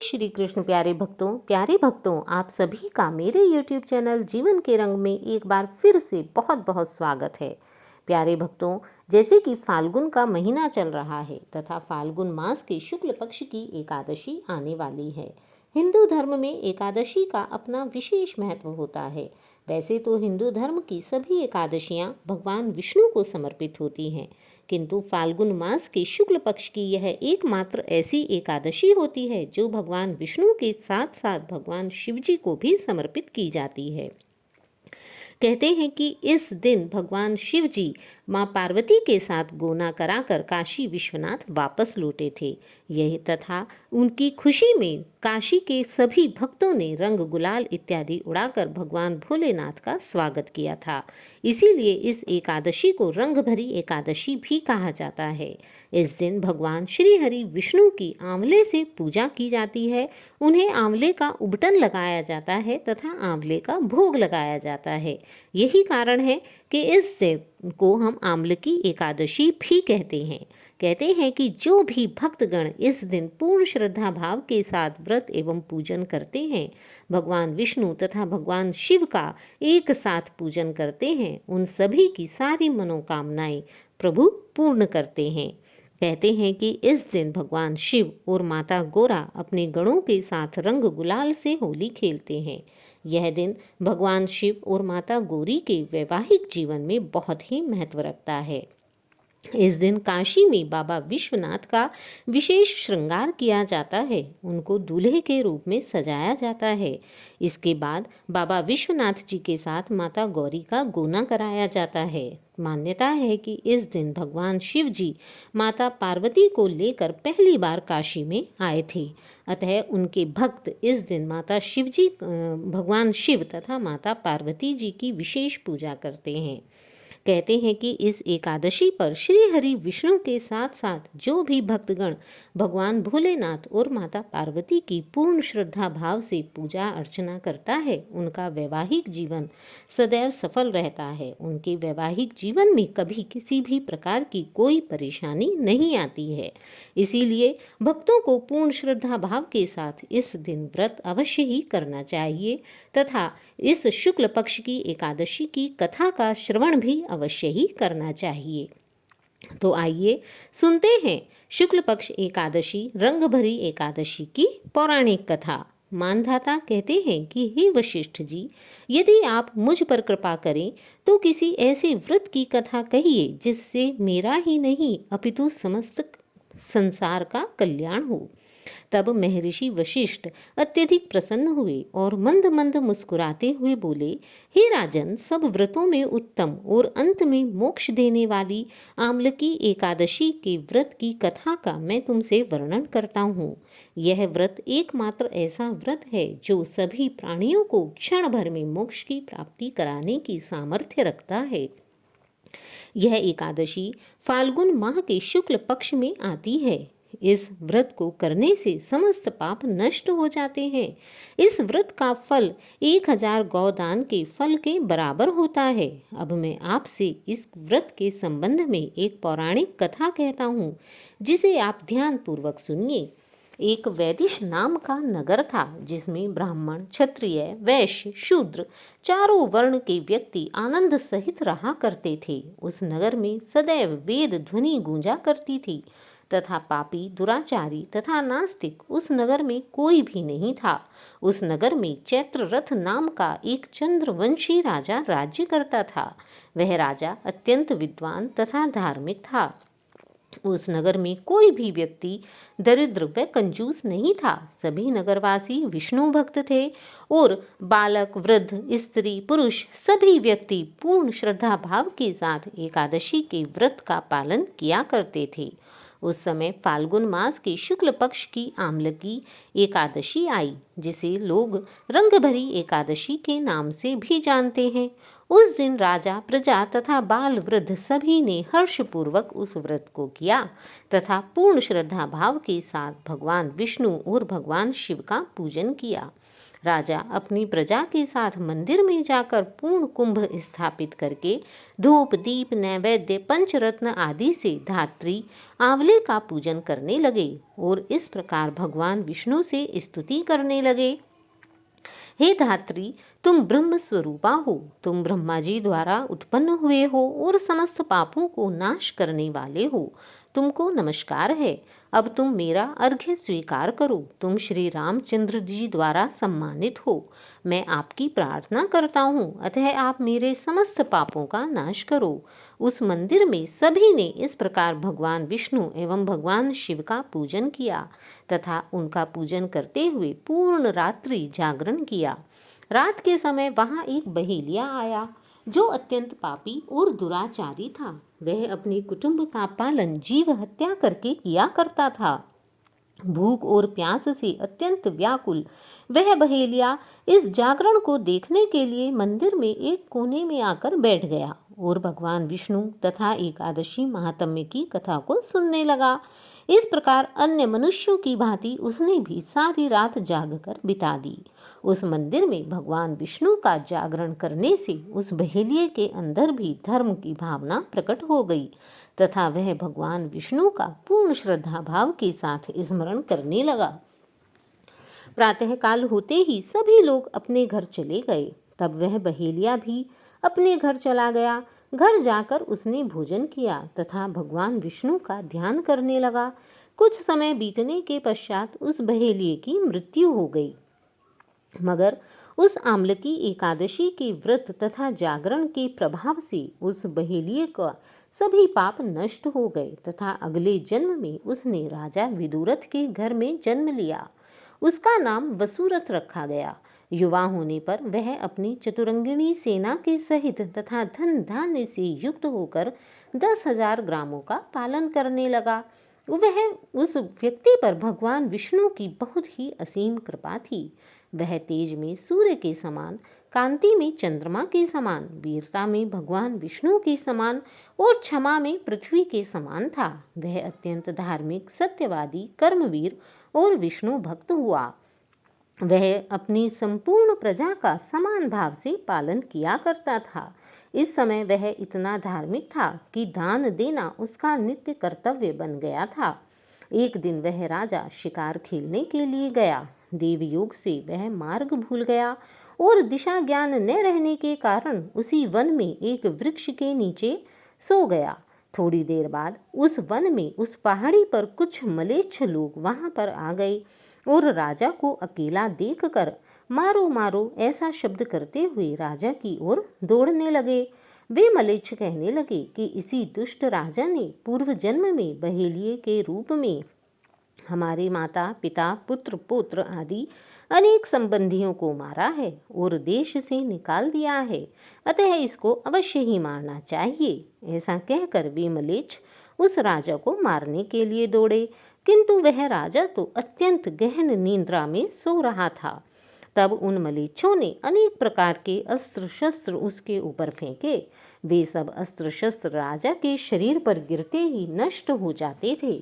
श्री कृष्ण प्यारे भक्तों, आप सभी का मेरे YouTube चैनल जीवन के रंग में एक बार फिर से बहुत बहुत स्वागत है। प्यारे भक्तों, जैसे कि फाल्गुन का महीना चल रहा है तथा फाल्गुन मास के शुक्ल पक्ष की एकादशी आने वाली है। हिंदू धर्म में एकादशी का अपना विशेष महत्व होता है। वैसे तो हिंदू धर्म की सभी एकादशियां भगवान विष्णु को समर्पित होती हैं, किंतु फाल्गुन मास के शुक्ल पक्ष की यह एकमात्र ऐसी एकादशी होती है जो भगवान विष्णु के साथ साथ भगवान शिव जी को भी समर्पित की जाती है। कहते हैं कि इस दिन भगवान शिव जी माँ पार्वती के साथ गोना कराकर काशी विश्वनाथ वापस लौटे थे। यह तथा उनकी खुशी में काशी के सभी भक्तों ने रंग गुलाल इत्यादि उड़ाकर भगवान भोलेनाथ का स्वागत किया था। इसीलिए इस एकादशी को रंग भरी एकादशी भी कहा जाता है। इस दिन भगवान श्री हरि विष्णु की आंवले से पूजा की जाती है। उन्हें आंवले का उबटन लगाया जाता है तथा आंवले का भोग लगाया जाता है। यही कारण है कि इस दिन को हम आम्लकी एकादशी भी कहते हैं। कहते हैं कि जो भी भक्तगण इस दिन पूर्ण श्रद्धा भाव के साथ व्रत एवं पूजन करते हैं, भगवान विष्णु तथा भगवान शिव का एक साथ पूजन करते हैं, उन सभी की सारी मनोकामनाएं प्रभु पूर्ण करते हैं। कहते हैं कि इस दिन भगवान शिव और माता गौरा अपने गणों के साथ रंग गुलाल से होली खेलते हैं। यह दिन भगवान शिव और माता गौरी के वैवाहिक जीवन में बहुत ही महत्व रखता है। इस दिन काशी में बाबा विश्वनाथ का विशेष श्रृंगार किया जाता है। उनको दूल्हे के रूप में सजाया जाता है। इसके बाद बाबा विश्वनाथ जी के साथ माता गौरी का गोना कराया जाता है। मान्यता है कि इस दिन भगवान शिव जी माता पार्वती को लेकर पहली बार काशी में आए थे। अतः उनके भक्त इस दिन माता शिव जी भगवान शिव तथा माता पार्वती जी की विशेष पूजा करते हैं। कहते हैं कि इस एकादशी पर श्री हरि विष्णु के साथ साथ जो भी भक्तगण भगवान भोलेनाथ और माता पार्वती की पूर्ण श्रद्धा भाव से पूजा अर्चना करता है, उनका वैवाहिक जीवन सदैव सफल रहता है। उनके वैवाहिक जीवन में कभी किसी भी प्रकार की कोई परेशानी नहीं आती है। इसीलिए भक्तों को पूर्ण श्रद्धा भाव के साथ इस दिन व्रत अवश्य ही करना चाहिए तथा इस शुक्ल पक्ष की एकादशी की कथा का श्रवण भी अवश्य ही करना चाहिए। तो आइए सुनते हैं शुक्ल पक्ष एकादशी रंग भरी एकादशी की पौराणिक कथा। मानधाता कहते हैं कि हे वशिष्ठ जी, यदि आप मुझ पर कृपा करें तो किसी ऐसे व्रत की कथा कहिए जिससे मेरा ही नहीं अपितु समस्त संसार का कल्याण हो। तब महर्षि वशिष्ठ अत्यधिक प्रसन्न हुए और मंद मंद मुस्कुराते हुए बोले, हे राजन, सब व्रतों में उत्तम और अंत में मोक्ष देने वाली आम्लकी एकादशी के व्रत की कथा का मैं तुमसे वर्णन करता हूँ। यह व्रत एकमात्र ऐसा व्रत है जो सभी प्राणियों को क्षण भर में मोक्ष की प्राप्ति कराने की सामर्थ्य रखता है। यह एकादशी फाल्गुन माह के शुक्ल पक्ष में आती है। इस व्रत को करने से समस्त पाप नष्ट हो जाते हैं। इस व्रत का फल 1000 गौदान के फल के बराबर होता है। अब मैं आपसे इस व्रत के संबंध में एक पौराणिक कथा कहता हूँ, जिसे आप ध्यान पूर्वक सुनिए। एक वैदिश नाम का नगर था जिसमें ब्राह्मण, क्षत्रिय, वैश्य, शूद्र चारों वर्ण के व्यक्ति आनंद सहित रहा करते थे। उस नगर में सदैव वेद ध्वनि गूंजा करती थी तथा पापी, दुराचारी तथा नास्तिक उस नगर में कोई भी नहीं था। उस नगर में चैत्ररथ नाम का एक चंद्रवंशी राजा राज्य करता था। वह राजा अत्यंत विद्वान तथा धार्मिक था। उस नगर में कोई भी व्यक्ति दरिद्र व कंजूस नहीं था। सभी नगरवासी विष्णु भक्त थे और बालक, वृद्ध, स्त्री, पुरुष सभी व्यक्ति पूर्ण श्रद्धा भाव के साथ एकादशी के व्रत का पालन किया करते थे। उस समय फाल्गुन मास के शुक्ल पक्ष की आम्लकी एकादशी आई, जिसे लोग रंगभरी एकादशी के नाम से भी जानते हैं। उस दिन राजा, प्रजा तथा बाल वृद्ध सभी ने हर्षपूर्वक उस व्रत को किया तथा पूर्ण श्रद्धा भाव के साथ भगवान विष्णु और भगवान शिव का पूजन किया। राजा अपनी प्रजा के साथ मंदिर में जाकर पूर्ण कुंभ स्थापित करके धूप दीप नैवेद्य पंचरत्न आदि से धात्री आंवले का पूजन करने लगे और इस प्रकार भगवान विष्णु से स्तुति करने लगे। हे धात्री, तुम ब्रह्म स्वरूपा हो, तुम ब्रह्मा जी द्वारा उत्पन्न हुए हो और समस्त पापों को नाश करने वाले हो। तुमको नमस्कार है। अब तुम मेरा अर्घ्य स्वीकार करो। तुम श्री रामचंद्र जी द्वारा सम्मानित हो। मैं आपकी प्रार्थना करता हूँ, अतः आप मेरे समस्त पापों का नाश करो। उस मंदिर में सभी ने इस प्रकार भगवान विष्णु एवं भगवान शिव का पूजन किया तथा उनका पूजन करते हुए पूर्ण रात्रि जागरण किया। रात के समय वहाँ एक बहेलिया आया जो अत्यंत पापी और दुराचारी था। वह अपने कुटुंब का पालन जीव हत्या करके किया करता था। भूख और प्यास से अत्यंत व्याकुल वह बहेलिया इस जागरण को देखने के लिए मंदिर में एक कोने में आकर बैठ गया और भगवान विष्णु तथा एकादशी महात्म्य की कथा को सुनने लगा। इस प्रकार अन्य मनुष्यों की भांति उसने भी सारी रात जागकर बिता दी। उस मंदिर में भगवान विष्णु का जागरण करने से उस बहेलिये के अंदर भी धर्म की भावना प्रकट हो गई तथा वह भगवान विष्णु का पूर्ण श्रद्धा भाव के साथ स्मरण करने लगा। प्रातःकाल होते ही सभी लोग अपने घर चले गए। तब वह बहेलिया भी अपने घर चला गया। घर जाकर उसने भोजन किया तथा भगवान विष्णु का ध्यान करने लगा। कुछ समय बीतने के पश्चात उस बहेलिये की मृत्यु हो गई, मगर उस आम्लकी एकादशी के व्रत तथा जागरण के प्रभाव से उस बहेलिये का सभी पाप नष्ट हो गए तथा अगले जन्म में उसने राजा विदुरथ के घर में जन्म लिया। उसका नाम वसुरथ रखा गया। युवा होने पर वह अपनी चतुरंगिणी सेना के सहित तथा धन धान्य से युक्त होकर 10,000 ग्रामों का पालन करने लगा। वह उस व्यक्ति पर भगवान विष्णु की बहुत ही असीम कृपा थी। वह तेज में सूर्य के समान, कांति में चंद्रमा के समान, वीरता में भगवान विष्णु के समान और क्षमा में पृथ्वी के समान था। वह अत्यंत धार्मिक, सत्यवादी, कर्मवीर और विष्णु भक्त हुआ। वह अपनी संपूर्ण प्रजा का समान भाव से पालन किया करता था। इस समय वह इतना धार्मिक था कि दान देना उसका नित्य कर्तव्य बन गया था। एक दिन वह राजा शिकार खेलने के लिए गया। देवयोग से वह मार्ग भूल गया और दिशा ज्ञान न रहने के कारण उसी वन में एक वृक्ष के नीचे सो गया। थोड़ी देर बाद उस वन में उस पहाड़ी पर कुछ मलेच्छ लोग वहां पर आ गए और राजा को अकेला देखकर मारो मारो ऐसा शब्द करते हुए राजा की ओर दौड़ने लगे। वे मलेच्छ कहने लगे कि इसी दुष्ट राजा ने पूर्व जन्म में बहेलिये के रूप में हमारे माता पिता पुत्र पौत्र आदि अनेक संबंधियों को मारा है और देश से निकाल दिया है, अतः इसको अवश्य ही मारना चाहिए। ऐसा कहकर वे मलेच्छ उस राजा को मारने के लिए दौड़े, किंतु वह राजा तो अत्यंत गहन निद्रा में सो रहा था। तब उन मलेच्छों ने अनेक प्रकार के अस्त्र शस्त्र उसके ऊपर फेंके। वे सब अस्त्र शस्त्र राजा के शरीर पर गिरते ही नष्ट हो जाते थे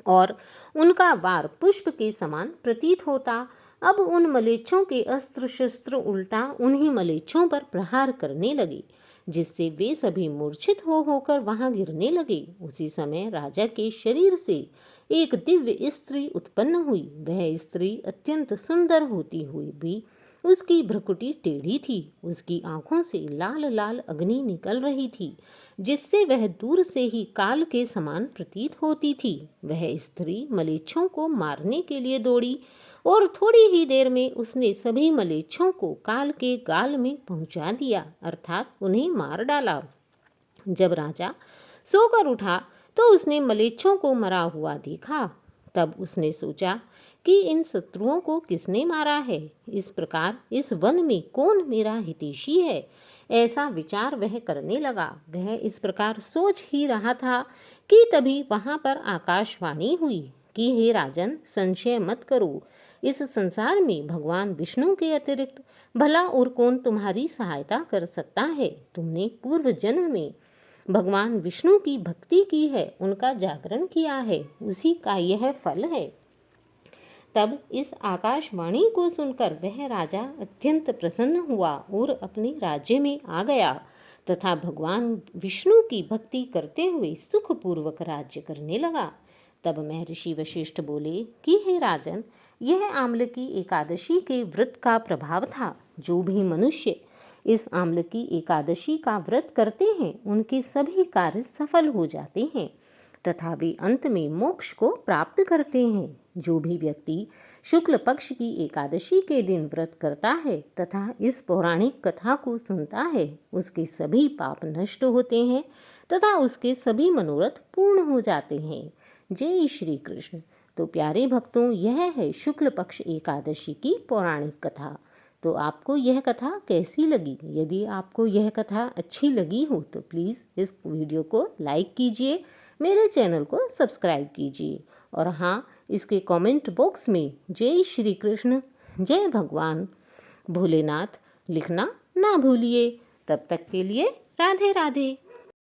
और उनका वार पुष्प के समान प्रतीत होता। अब उन मलेच्छों के अस्त्र शस्त्र उल्टा उन्हीं मलेच्छों पर प्रहार करने लगे, जिससे वे सभी मूर्छित होकर वहां गिरने लगे। उसी समय राजा के शरीर से एक दिव्य स्त्री उत्पन्न हुई। वह स्त्री अत्यंत सुंदर होती हुई भी उसकी भ्रुकुटी टेढ़ी थी। उसकी आंखों से लाल लाल अग्नि निकल रही थी, जिससे वह दूर से ही काल के समान प्रतीत होती थी। वह स्त्री मलेच्छों को मारने के लिए दौड़ी और थोड़ी ही देर में उसने सभी मलेच्छों को काल के गाल में पहुंचा दिया, अर्थात उन्हें मार डाला। जब राजा सोकर उठा तो उसने मलेच्छों को मरा हुआ देखा। तब उसने सोचा कि इन शत्रुओं को किसने मारा है। इस प्रकार इस वन में कौन मेरा हितैषी है, ऐसा विचार वह करने लगा। वह इस प्रकार सोच ही रहा था कि तभी वहां पर आकाशवाणी हुई कि हे राजन, संशय मत करो, इस संसार में भगवान विष्णु के अतिरिक्त भला और कौन तुम्हारी सहायता कर सकता है। तुमने पूर्व जन्म में भगवान विष्णु की भक्ति की है, उनका जागरण किया है, उसी का यह फल है। तब इस आकाशवाणी को सुनकर वह राजा अत्यंत प्रसन्न हुआ और अपने राज्य में आ गया तथा भगवान विष्णु की भक्ति करते हुए सुखपूर्वक राज्य करने लगा। तब महर्षि वशिष्ठ बोले कि हे राजन, यह आम्लकी एकादशी के व्रत का प्रभाव था। जो भी मनुष्य इस आम्लकी एकादशी का व्रत करते हैं उनके सभी कार्य सफल हो जाते हैं तथा वे अंत में मोक्ष को प्राप्त करते हैं। जो भी व्यक्ति शुक्ल पक्ष की एकादशी के दिन व्रत करता है तथा इस पौराणिक कथा को सुनता है उसके सभी पाप नष्ट होते हैं तथा उसके सभी मनोरथ पूर्ण हो जाते हैं। जय श्री कृष्ण। तो प्यारे भक्तों, यह है शुक्ल पक्ष एकादशी की पौराणिक कथा। तो आपको यह कथा कैसी लगी? यदि आपको यह कथा अच्छी लगी हो तो प्लीज़ इस वीडियो को लाइक कीजिए, मेरे चैनल को सब्सक्राइब कीजिए और हाँ, इसके कमेंट बॉक्स में जय श्री कृष्ण, जय भगवान भोलेनाथ लिखना ना भूलिए। तब तक के लिए राधे राधे।